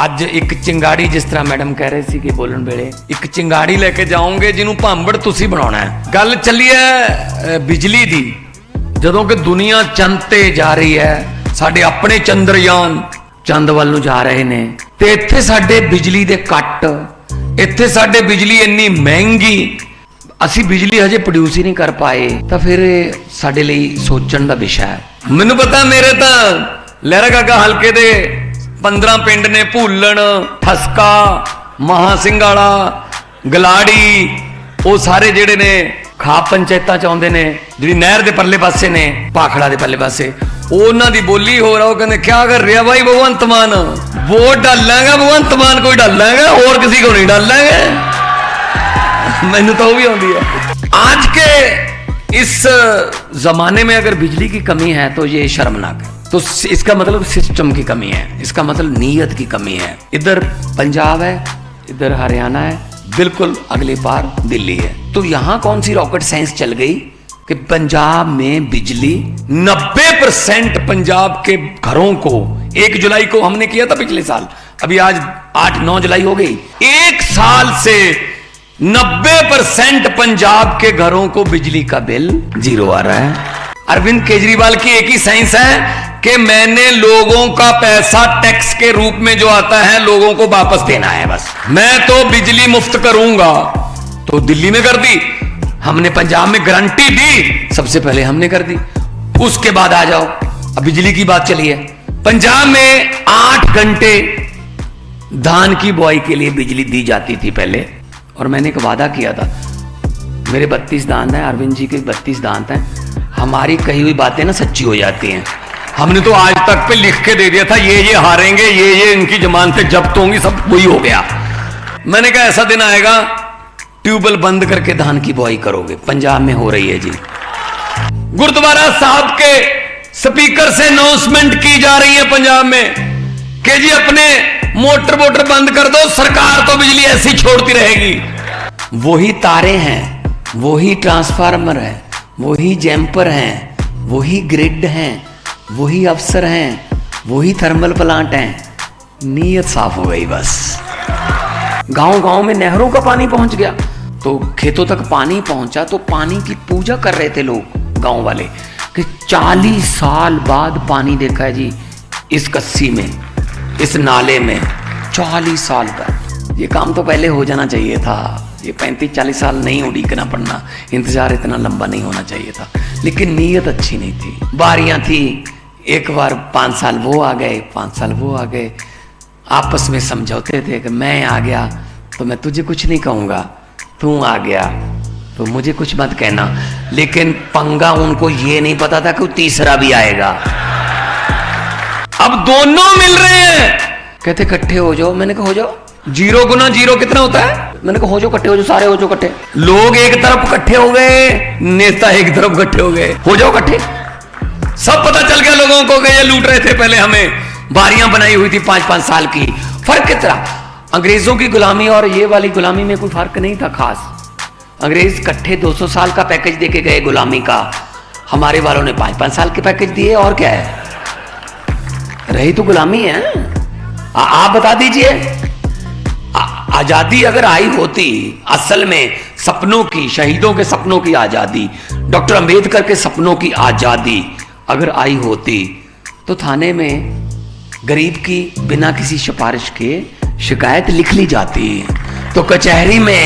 ਅੱਜ ਇੱਕ ਚਿੰਗਾੜੀ, ਜਿਸ ਤਰ੍ਹਾਂ ਮੈਡਮ ਕਹਿ ਰਹੇ ਸੀ ਕਿ ਬੋਲਣ ਵੇਲੇ, ਇੱਕ ਚਿੰਗਾੜੀ ਲੈ ਕੇ ਜਾਓਗੇ ਜਿਹਨੂੰ ਭਾਂਬੜ ਤੁਸੀਂ ਬਣਾਉਣਾ ਹੈ। ਗੱਲ ਚੱਲੀ ਹੈ ਬਿਜਲੀ ਦੀ। ਜਦੋਂ ਕਿ ਦੁਨੀਆ ਚੰਦ ਤੇ ਜਾ ਰਹੀ ਹੈ, ਸਾਡੇ ਆਪਣੇ ਚੰਦਰਯਾਨ ਚੰਦ ਵੱਲ ਨੂੰ ਜਾ ਰਹੇ ਨੇ, ਤੇ ਇੱਥੇ ਸਾਡੇ ਬਿਜਲੀ ਦੇ ਕੱਟ, ਇੱਥੇ ਸਾਡੇ ਬਿਜਲੀ ਇੰਨੀ ਮਹਿੰਗੀ, ਅਸੀਂ ਬਿਜਲੀ ਹਜੇ ਪ੍ਰੋਡਿਊਸ ਹੀ ਨਹੀਂ ਕਰ ਪਾਏ, ਤਾਂ ਫਿਰ ਸਾਡੇ ਲਈ ਸੋਚਣ ਦਾ ਵਿਸ਼ਾ ਹੈ। ਮੈਨੂੰ ਪਤਾ ਮੇਰੇ ਤਾਂ ਲਹਿਰਾ ਗਾਗਾ ਹਲਕੇ ਦੇ 15 ਪਿੰਡ ਨੇ, ਭੂਲਣ, ਠਸਕਾ, ਮਹਾ ਸਿੰਘ ਵਾਲਾ, ਗਲਾੜੀ, ਉਹ ਸਾਰੇ ਜਿਹੜੇ ਨੇ ਖਾਪ ਪੰਚਾਇਤਾਂ ਚ ਆਉਂਦੇ ਨੇ, ਜਿਹੜੀ ਨਹਿਰ ਦੇ ਪਰਲੇ ਪਾਸੇ ਨੇ, ਭਾਖੜਾ ਦੇ ਪਰਲੇ ਪਾਸੇ, ਉਹਨਾਂ ਦੀ ਬੋਲੀ ਹੋ ਰਹਾ। ਉਹ ਕਹਿੰਦੇ ਕਿਆ ਕਰ ਰਿਹਾ ਭਾਈ ਭਗਵੰਤ ਮਾਨ, ਵੋਟ डालेगा भगवंत मान को डालेगा और किसी को नहीं डालेंगे। मैंने तो वो भी आती है। आज के इस जमाने में अगर बिजली की कमी है तो ये शर्मनाक है। तो इसका मतलब सिस्टम की कमी है, इसका मतलब नीयत की कमी है। इधर पंजाब है, इधर हरियाणा है, बिल्कुल अगली बार दिल्ली है। तो यहां कौन सी रॉकेट साइंस चल गई कि पंजाब में बिजली 90% पंजाब के घरों को, 1 जुलाई को हमने किया था पिछले साल, अभी आज 8-9 जुलाई हो गई, 1 साल से 90% पंजाब के घरों को बिजली का बिल 0 आ रहा है। अरविंद केजरीवाल की एक ही साइंस है कि मैंने लोगों का पैसा टैक्स के रूप में जो आता है लोगों को वापस देना है, बस। मैं तो बिजली मुफ्त करूंगा। तो दिल्ली में कर दी हमने, पंजाब में गारंटी दी, सबसे पहले हमने कर दी। उसके बाद आ जाओ, अब बिजली की बात चली है। पंजाब में 8 घंटे धान की बुआई के लिए बिजली दी जाती थी पहले, और मैंने एक वादा किया था, मेरे 32 दांत हैं, अरविंद जी के 32 दांत हैं, हमारी कही हुई बातें ना सच्ची हो जाती हैं। हमने तो आज तक पे लिख के दे दिया था, ये हारेंगे, ये इनकी जमानतें जब्त होंगी, सब वही हो गया। मैंने कहा ऐसा दिन आएगा ट्यूबवेल बंद करके धान की बुआई करोगे। पंजाब में हो रही है जी। गुरुद्वारा साहब के स्पीकर से अनाउंसमेंट की जा रही है पंजाब में कि जी अपने मोटर वोटर बंद कर दो, सरकार तो बिजली ऐसी छोड़ती रहेगी। वही तारे हैं, वही ट्रांसफार्मर है, वही जैम्पर हैं, वही ग्रिड हैं, वही अफसर हैं, वही थर्मल प्लांट हैं। नीयत साफ हो गई बस। गांव गांव में नहरों का पानी पहुंच गया, तो खेतों तक पानी पहुंचा, तो पानी की पूजा कर रहे थे लोग गांव वाले कि 40 साल बाद पानी देखा है जी इस कस्सी में, इस नाले में। 40 साल का ये काम तो पहले हो जाना चाहिए था। ये 35-40 साल नहीं उड़ीकना पड़ना, इंतजार इतना लंबा नहीं होना चाहिए था। लेकिन नीयत अच्छी नहीं थी। बारियां थी, एक बार 5 साल वो आ गए, 5 साल वो आ गए, आपस में समझौते थे कि मैं आ गया तो मैं तुझे कुछ नहीं कहूंगा, तू आ गया तो मुझे कुछ मत कहना। लेकिन पंगा उनको ये नहीं पता था कि तीसरा भी आएगा। अब दोनों मिल रहे हैं, कहते इकट्ठे हो जाओ। मैंने कहा हो जाओ। 0 गुना 0 कितना होता है? मैंने कहा हो जाओ, इकट्ठे हो जाओ, सारे हो जाओ इकट्ठे। लोग एक तरफ इकट्ठे हो गए, नेता एक तरफ इकट्ठे हो गए, हो जाओ इकट्ठे। सब पता चल गया लोगों को कि ये लूट रहे थे पहले हमें, बारियां बनाई हुई थी 5-5 साल की। फर्क कितना, अंग्रेजों की गुलामी और ये वाली गुलामी में कोई फर्क नहीं था खास। अंग्रेज इकट्ठे 200 साल का पैकेज देके गए गुलामी का, हमारे वालों ने 5-5 साल के पैकेज दिए। और क्या है, रही तो गुलामी है। आप बता दीजिए, आजादी अगर आई होती, असल में सपनों की, शहीदों के सपनों की आजादी, डॉक्टर अंबेडकर के सपनों की आजादी अगर आई होती, तो थाने में गरीब की बिना किसी सिफारिश के शिकायत लिख ली जाती, तो कचहरी में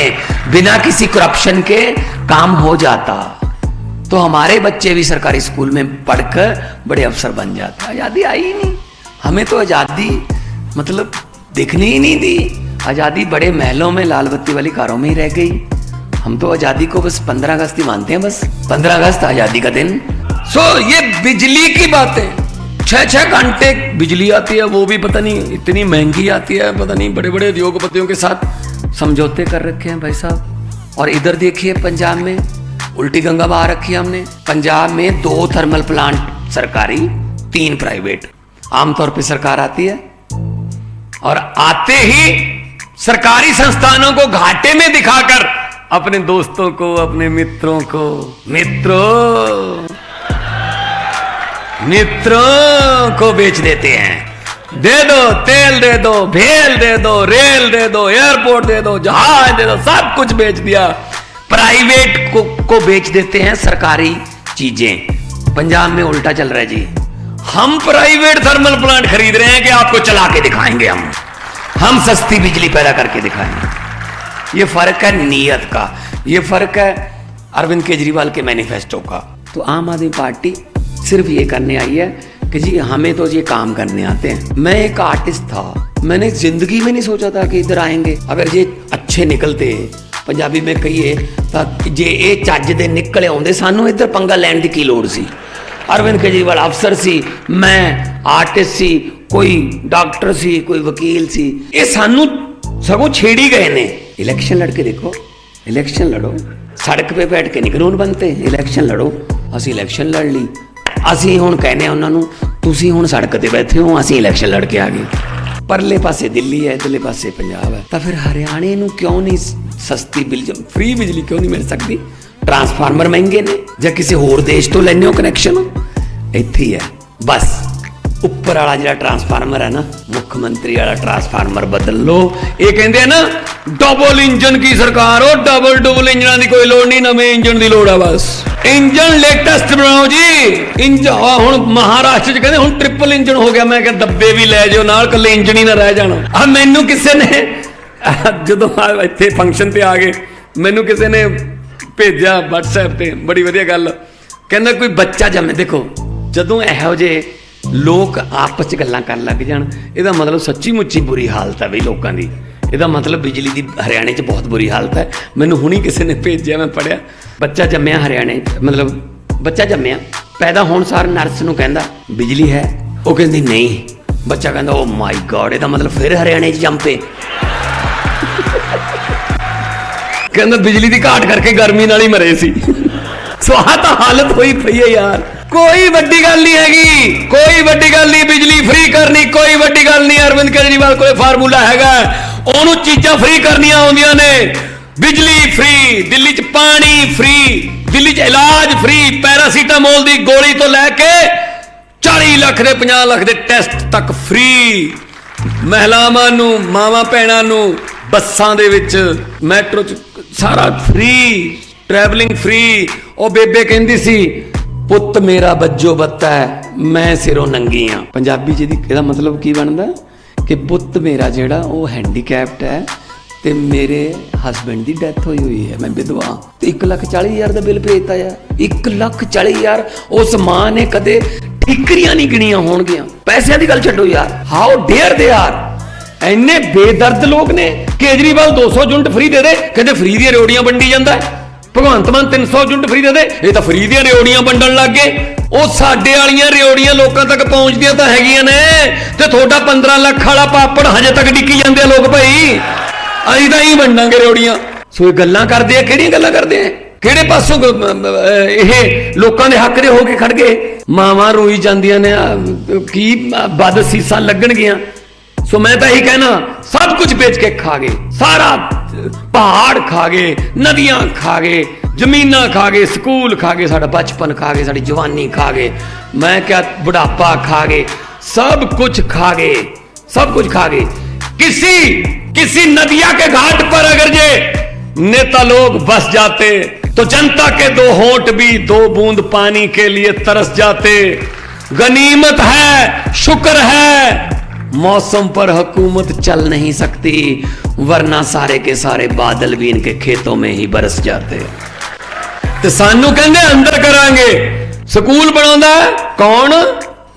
बिना किसी करप्शन के काम हो जाता, तो हमारे बच्चे भी सरकारी स्कूल में पढ़कर बड़े अफसर बन जाते। आजादी आई ही नहीं, हमें तो आजादी मतलब देखनी ही नहीं दी। आजादी बड़े महलों में लाल बत्ती वाली कारों में ही रह गई। हम तो आजादी को बस 15 अगस्त ही मानते हैं, बस 15 अगस्त आजादी का दिन। ये बिजली की बातें, 6-6 घंटे बिजली आती है, वो भी पता नहीं इतनी महंगी आती है, पता नहीं बड़े बड़े उद्योगपतियों के साथ समझौते कर रखे हैं भाई साहब। और इधर देखिए पंजाब में उल्टी गंगा बहा रखी है हमने। पंजाब में 2 थर्मल प्लांट सरकारी, 3 प्राइवेट। आमतौर पे सरकार आती है और आते ही सरकारी संस्थानों को घाटे में दिखाकर अपने दोस्तों को, अपने मित्रों को, मित्रों को बेच देते हैं। दे दो, तेल दे दो, भेल दे दो, रेल दे दो, एयरपोर्ट दे दो, जहाज दे दो, सब कुछ बेच दिया। प्राइवेट को बेच देते हैं सरकारी चीजें। पंजाब में उल्टा चल रहा है जी। हम प्राइवेट थर्मल प्लांट खरीद रहे हैं कि आपको चला के दिखाएंगे, हम सस्ती बिजली पैदा करके दिखाएंगे। ये फर्क है नीयत का, ये फर्क है अरविंद केजरीवाल के मैनिफेस्टो का। तो आम आदमी पार्टी सिर्फ ये करने आई है कि जी हमें तो ये काम करने आते हैं। मैं एक आर्टिस्ट था, मैंने जिंदगी में नहीं सोचा था कि इधर आएंगे। अगर ये अच्छे निकलते, पंजाबी में कहिए तो जे ये चज दे निकले आउंदे, सानू इधर पंगा लैण दी की लोड़ सी। अरविंद केजरीवाल अफसर सी, मैं आर्टिस्ट सी, कोई डॉक्टर सी, कोई वकील सी, ये सानू सगों छेड़ी गए ने। इलेक्शन लड़के देखो, इलेक्शन लड़ो, सड़क पे बैठ के नहीं कानून बनते। इलेक्शन लड़ो, असी इलेक्शन लड़ ली। ਅਸੀਂ ਹੁਣ ਕਹਿੰਦੇ ਆ ਉਹਨਾਂ ਨੂੰ, ਤੁਸੀਂ ਹੁਣ ਸੜਕ ਤੇ ਬੈਠੇ ਹੋ, ਅਸੀਂ ਇਲੈਕਸ਼ਨ ਲੜ ਕੇ ਆ ਗਏ। ਪਰਲੇ ਪਾਸੇ ਦਿੱਲੀ ਹੈ, ਇਧਰਲੇ ਪਾਸੇ ਪੰਜਾਬ ਹੈ। ਤਾਂ ਫਿਰ ਹਰਿਆਣੇ ਨੂੰ ਕਿਉਂ ਨਹੀਂ ਸਸਤੀ ਬਿਜਲੀ, ਫ੍ਰੀ ਬਿਜਲੀ ਕਿਉਂ ਨਹੀਂ ਮਿਲ ਸਕਦੀ? ਟਰਾਂਸਫਾਰਮਰ ਮਹਿੰਗੇ ਨੇ ਜਾਂ ਕਿਸੇ ਹੋਰ ਦੇਸ਼ ਤੋਂ ਲੈਣੇ ਹੋ ਕਨੈਕਸ਼ਨ? ਇੱਥੇ ਹੀ ਹੈ ਬਸ। ਉੱਪਰ ਵਾਲਾ ਜਿਹੜਾ ਟਰਾਂਸਫਾਰਮਰ ਹੈ ਨਾ, ਮੁੱਖ ਮੰਤਰੀ ਵਾਲਾ ਟਰਾਂਸਫਾਰਮਰ ਬਦਲ ਲੋ। ਇਹ ਕਹਿੰਦੇ ਆ ਨਾ ਡਬਲ ਇੰਜਨ ਕੀ ਸਰਕਾਰ, ਉਹ ਡਬਲ ਇੰਜਨਾਂ ਦੀ ਕੋਈ ਲੋੜ ਨਹੀਂ, ਨਵੇਂ ਇੰਜਨ ਦੀ ਲੋੜ ਆ ਬਸ। ਇੰਜਨ ਲੇਟੈਸਟ ਬਣਾਓ ਜੀ। ਇੰਜਨ ਹੁਣ ਮਹਾਰਾਸ਼ਟਰ ਚ ਕਹਿੰਦੇ ਹੁਣ ਟ੍ਰਿਪਲ ਇੰਜਨ ਹੋ ਗਿਆ। ਮੈਂ ਕਿਹਾ ਦੱਬੇ ਵੀ ਲੈ ਜਾਓ ਨਾਲ, ਕੱਲੇ ਇੰਜਨ ਹੀ ਨਾ ਰਹਿ ਜਾਣਾ। ਆ ਮੈਨੂੰ ਕਿਸੇ ਨੇ ਜਦੋਂ ਇੱਥੇ ਫੰਕਸ਼ਨ ਤੇ ਆ ਗਏ, ਮੈਨੂੰ ਕਿਸੇ ਨੇ ਭੇਜਿਆ WhatsApp ਤੇ, ਬੜੀ ਵਧੀਆ ਗੱਲ, ਕਹਿੰਦਾ ਕੋਈ ਬੱਚਾ ਜੰਮੇ। ਦੇਖੋ ਜਦੋਂ ਇਹੋ ਜਿਹੇ ਲੋਕ ਆਪਸ ਚ ਗੱਲਾਂ ਕਰਨ ਲੱਗ ਜਾਣ, ਇਹਦਾ ਮਤਲਬ ਸੱਚੀ ਮੁੱਚੀ ਬੁਰੀ ਹਾਲਤ ਹੈ ਬਈ ਲੋਕਾਂ ਦੀ। ਇਹਦਾ ਮਤਲਬ ਬਿਜਲੀ ਦੀ ਹਰਿਆਣੇ 'ਚ ਬਹੁਤ ਬੁਰੀ ਹਾਲਤ ਹੈ। ਮੈਨੂੰ ਹੁਣੀ ਕਿਸੇ ਨੇ ਭੇਜਿਆ, ਮੈਂ ਪੜਿਆ, ਬੱਚਾ ਜੰਮਿਆ ਹਰਿਆਣੇ, ਮਤਲਬ ਬੱਚਾ ਜੰਮਿਆ, ਪੈਦਾ ਹੋਣ ਸਾਰ ਨਰਸ ਨੂੰ ਕਹਿੰਦਾ ਬਿਜਲੀ ਹੈ, ਉਹ ਕਹਿੰਦੀ ਨਹੀਂ। ਬੱਚਾ ਕਹਿੰਦਾ ਓ ਮਾਈ ਗॉड, ਇਹਦਾ ਮਤਲਬ ਫਿਰ ਹਰਿਆਣੇ 'ਚ ਜੰਮ ਪਏ। ਕਹਿੰਦਾ ਬਿਜਲੀ ਦੀ ਘਾਟ ਕਰਕੇ ਗਰਮੀ ਨਾਲ ਹੀ ਮਰੇ ਸੀ। ਸੋ ਆਹ ਤਾਂ ਹਾਲਤ ਹੋਈ ਪਈ ਹੈ ਯਾਰ। ਕੋਈ ਵੱਡੀ ਗੱਲ ਨਹੀਂ ਹੈਗੀ, ਕੋਈ ਵੱਡੀ ਗੱਲ ਨਹੀਂ ਬਿਜਲੀ ਫ੍ਰੀ ਕਰਨੀ, ਕੋਈ ਵੱਡੀ ਗੱਲ ਨਹੀਂ। ਅਰਵਿੰਦ ਕੇਜਰੀਵਾਲ ਕੋਲੇ ਫਾਰਮੂਲਾ ਹੈਗਾ, ਉਹਨੂੰ ਚੀਜ਼ਾਂ ਫ੍ਰੀ ਕਰਨੀਆਂ ਆਉਂਦੀਆਂ ਨੇ। ਬਿਜਲੀ ਫ੍ਰੀ, ਦਿੱਲੀ 'ਚ ਪਾਣੀ ਫ੍ਰੀ, ਦਿੱਲੀ 'ਚ ਇਲਾਜ ਫ੍ਰੀ, ਪੈਰਾਸੀਟਾਮੋਲ ਦੀ ਗੋਲੀ ਤੋਂ ਲੈ ਕੇ 40 ਲੱਖ ਦੇ 50 ਲੱਖ ਦੇ ਟੈਸਟ ਤੱਕ ਫ੍ਰੀ। ਮਹਿਲਾਵਾਂ ਨੂੰ, ਮਾਵਾਂ ਭੈਣਾਂ ਨੂੰ ਬੱਸਾਂ ਦੇ ਵਿੱਚ, ਮੈਟਰੋ 'ਚ ਸਾਰਾ ਫ੍ਰੀ, ਟਰੈਵਲਿੰਗ ਫ੍ਰੀ। ਉਹ ਬੇਬੇ ਕਹਿੰਦੀ ਸੀ ਪੁੱਤ ਮੇਰਾ ਬੱਜੋ ਬੱਤਾ ਹੈ, ਮੈਂ ਸਿਰੋਂ ਨੰਗੀ ਆ। ਪੰਜਾਬੀ 'ਚ ਇਹਦਾ ਮਤਲਬ ਕੀ ਬਣਦਾ ਕਿ ਪੁੱਤ ਮੇਰਾ ਜਿਹੜਾ ਉਹ ਹੈਂਡੀਕੈਪਟ ਹੈ ਤੇ ਮੇਰੇ ਹਸਬੈਂਡ ਦੀ ਡੈਥ ਹੋਈ ਹੋਈ ਹੈ, ਮੈਂ ਵਿਧਵਾ। ਤੇ 1,40,000 ਦਾ ਬਿੱਲ ਭੇਜਤਾ ਯਾਰ। 1,40,000। ਉਸ ਮਾਂ ਨੇ ਕਦੇ ਠੀਕਰੀਆਂ ਨਹੀਂ ਗਿਣੀਆਂ ਹੋਣਗੀਆਂ। ਪੈਸਿਆਂ ਦੀ ਗੱਲ ਛੱਡੋ ਯਾਰ, ਹਾਊ ਡੇਅਰ ਦੇ ਆਰ। ਇੰਨੇ ਬੇਦਰਦ ਲੋਕ ਨੇ। ਕੇਜਰੀਵਾਲ 200 ਯੂਨਿਟ ਫ੍ਰੀ ਦੇ ਦੇ, ਕਹਿੰਦੇ ਫ੍ਰੀ ਦੀਆਂ ਰਿਓੜੀਆਂ ਵੰਡੀ ਜਾਂਦਾ। ਭਗਵੰਤ ਮਾਨ 300 ਯੂਨਿਟ ਫ੍ਰੀ ਦੇ ਦੇ, ਇਹ ਤਾਂ ਫ੍ਰੀ ਦੀਆਂ ਰਿਓੜੀਆਂ ਵੰਡਣ ਲੱਗ ਗਏ। ਉਹ ਸਾਡੇ ਵਾਲੀਆਂ ਰਿਓੜੀਆਂ ਲੋਕਾਂ ਤੱਕ ਪਹੁੰਚਦੀਆਂ ਤਾਂ ਹੈਗੀਆਂ ਨੇ, ਤੇ ਤੁਹਾਡਾ 15 ਲੱਖ ਵਾਲਾ ਪਾਪੜ ਹਜੇ ਤੱਕ ਡਿੱਕੀ ਜਾਂਦੇ ਆ ਲੋਕ ਭਾਈ। ਅਸੀਂ ਤਾਂ ਹੀ ਵੰਡਾਂਗੇ ਰਿਓੜੀਆਂ। ਸੋ ਇਹ ਗੱਲਾਂ ਕਰਦੇ ਆ, ਕਿਹੜੀਆਂ ਗੱਲਾਂ ਕਰਦੇ ਆ? ਕਿਹੜੇ ਪਾਸੋਂ ਇਹ ਲੋਕਾਂ ਦੇ ਹੱਕ ਦੇ ਹੋ ਕੇ ਖੜ ਗਏ? ਮਾਵਾਂ ਰੋਈ ਜਾਂਦੀਆਂ ਨੇ, ਕੀ ਬਦ ਸੀਸਾਂ ਲੱਗਣਗੀਆਂ। ਸੋ ਮੈਂ ਤਾਂ ਇਹੀ ਕਹਿਣਾ, सब कुछ बेच के खा गए, सारा पहाड़ खा गए, नदियां खा गए, जमीना खा गए, स्कूल खा गए, साडा बचपन खा गए, साडी जवानी खा गए, मैं क्या बुढ़ापा खा गए, सब कुछ खा गए, सब कुछ खा गए। किसी नदिया के घाट पर अगर ये नेता लोग बस जाते तो जनता के दो होंठ भी दो बूंद पानी के लिए तरस जाते। गनीमत है, शुक्र है, मौसम पर हुकूमत चल नहीं सकती, वरना सारे के सारे बादल भी इनके खेतों में ही बरस जाते। ते सानू कहंदे अंदर करांगे, स्कूल बनाउंदा कौन?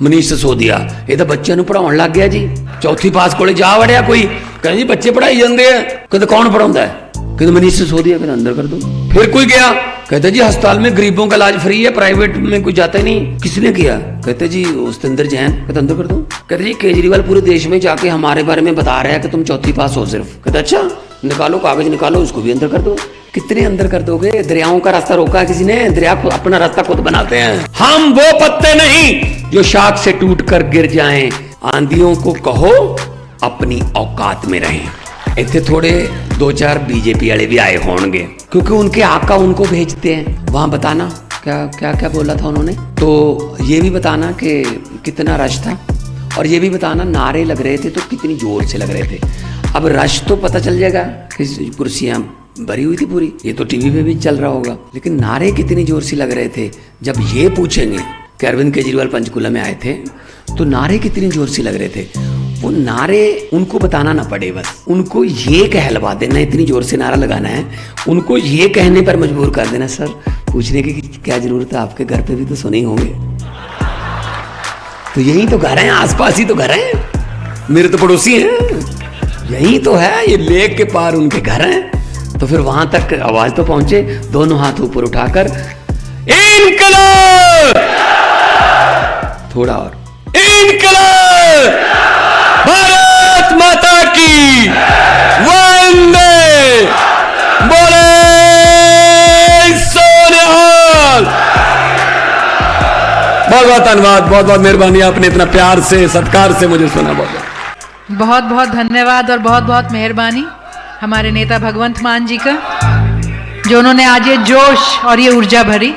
मनीष सिसोदिया। ये तो बच्चों नूं पढ़ाउण लग गया जी, चौथी पास कोले जा वड़िया कोई, कहंदे जी बच्चे पढ़ाई जांदे आ, कहंदे कौन पढ़ाउंदा है? कहते मनीष सिसोदिया। कहते अंदर कर दो। फिर कोई गया, कहते जी अस्पताल में गरीबों का इलाज फ्री है, प्राइवेट में कोई जाता नहीं। किसने किया? कहते जी उस्तेंद्र जैन। कहते अंदर कर दो। कहते जी केजरीवाल पूरे देश में जाके हमारे बारे में बता रहा है कि तुम चौथी पास हो सिर्फ। कहते अच्छा, निकालो कागज निकालो, उसको भी अंदर कर दो। कितने अंदर कर दोगे? दरियाओं का रास्ता रोका है किसी ने? दरिया अपना रास्ता खुद बनाते हैं। हम वो पत्ते नहीं जो शाख से टूट कर गिर जाएं। आंधियों को कहो अपनी औकात में रहें। इतने थोड़े 2-4 बीजेपी वाले भी आए होंगे, क्योंकि उनके आका उनको भेजते हैं वहां। बताना क्या क्या क्या बोला था उन्होंने, तो ये भी बताना कि कितना रश था। और ये भी बताना नारे लग रहे थे तो कितनी जोर से लग रहे थे। अब रश तो पता चल जाएगा कि कुर्सियां भरी हुई थी पूरी, ये तो टीवी पे भी चल रहा होगा, लेकिन नारे कितनी जोर से लग रहे थे। जब ये पूछेंगे कि अरविंद केजरीवाल पंचकुला में आए थे तो नारे कितनी जोर से लग रहे थे, वो नारे उनको बताना ना पड़े, बस उनको ये कहलवा देना, इतनी जोर से नारा लगाना है, उनको ये कहने पर मजबूर कर देना, सर पूछने की क्या जरूरत है, आपके घर पे भी तो सुने ही होंगे, तो यही तो घर हैं, आसपास ही तो घर हैं, मेरे तो पड़ोसी हैं, यही तो है, ये लेक के पार उनके घर हैं। तो फिर वहां तक आवाज तो पहुंचे, दोनों हाथ ऊपर उठाकर इनकलाब, थोड़ा और इनकलाब, भारत माता की वंदे, बोले सोनिहाल। बहुत बहुत धन्यवाद, बहुत बहुत मेहरबानी, आपने इतना प्यार से सत्कार से मुझे सुना, बहुत बहुत धन्यवाद और बहुत बहुत मेहरबानी हमारे नेता भगवंत मान जी का, जो उन्होंने आज ये जोश और ये ऊर्जा भरी।